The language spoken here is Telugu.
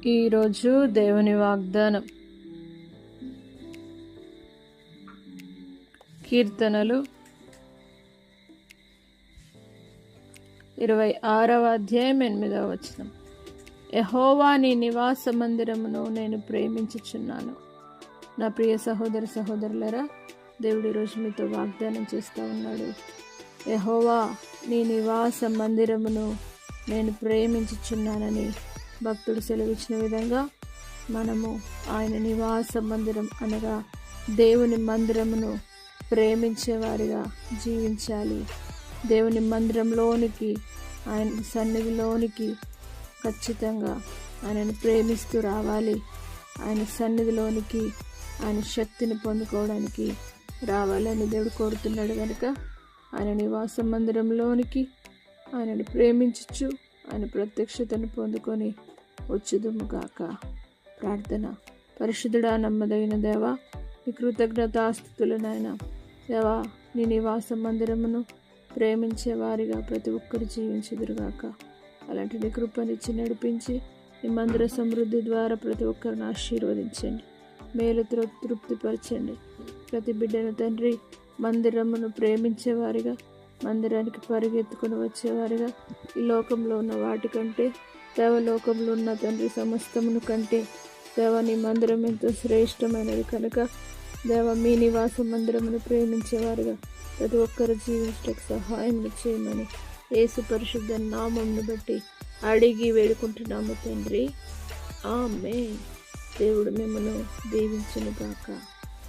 ఈరోజు దేవుని వాగ్దానం. కీర్తనలు 26వ అధ్యాయం 8వ వచనం. యెహోవా నీ నివాస మందిరమును నేను ప్రేమించుచున్నాను. నా ప్రియ సహోదర సహోదరులరా, దేవుడు ఈరోజు మీతో వాగ్దానం చేస్తూ ఉన్నాడు. యెహోవా నీ నివాస మందిరమును నేను ప్రేమించుచున్నానని భక్తుడు సెలవిచ్చిన విధంగా మనము ఆయన నివాస మందిరం అనగా దేవుని మందిరమును ప్రేమించేవారిగా జీవించాలి. దేవుని మందిరంలోనికి, ఆయన సన్నిధిలోనికి ఖచ్చితంగా ఆయనను ప్రేమిస్తూ రావాలి. ఆయన సన్నిధిలోనికి, ఆయన శక్తిని పొందుకోవడానికి రావాలని దేవుడు కోరుతున్నాడు. కనుక ఆయన నివాస మందిరంలోనికి ఆయనను ప్రేమించచ్చు, ఆయన ప్రత్యక్షతను పొందుకొని వచ్చుదుముగాక. ప్రార్థన. పరిశుద్ధుడా, నమ్మదగిన దేవా, నీ కృతజ్ఞతాస్తుతులనైనా దేవా, నీ నివాస మందిరమును ప్రేమించే వారిగా ప్రతి ఒక్కరు జీవించుదురుగాక. అలాంటి నీ కృపనిచ్చి నడిపించి నీ మందిర సమృద్ధి ద్వారా ప్రతి ఒక్కరిని ఆశీర్వదించండి, మేలుతో తృప్తిపరచండి. ప్రతి బిడ్డను తండ్రి మందిరమును ప్రేమించేవారిగా, మందిరానికి పరిగెత్తుకుని వచ్చేవారిగా, ఈ లోకంలో ఉన్న వాటికంటే దేవలోకంలో ఉన్న తండ్రి సమస్తమును కంటే దేవ నీ మందిరం ఎంతో శ్రేష్టమైనది కనుక దేవ మీ నివాస మందిరమును ప్రేమించేవారుగా ప్రతి ఒక్కరు జీవించడానికి సహాయం చేయమని యేసు పరిశుద్ధ నామమును బట్టి అడిగి వేడుకుంటున్నాము తండ్రి. ఆమేన్. దేవుడు మిమ్మల్ని దీవించును గాక.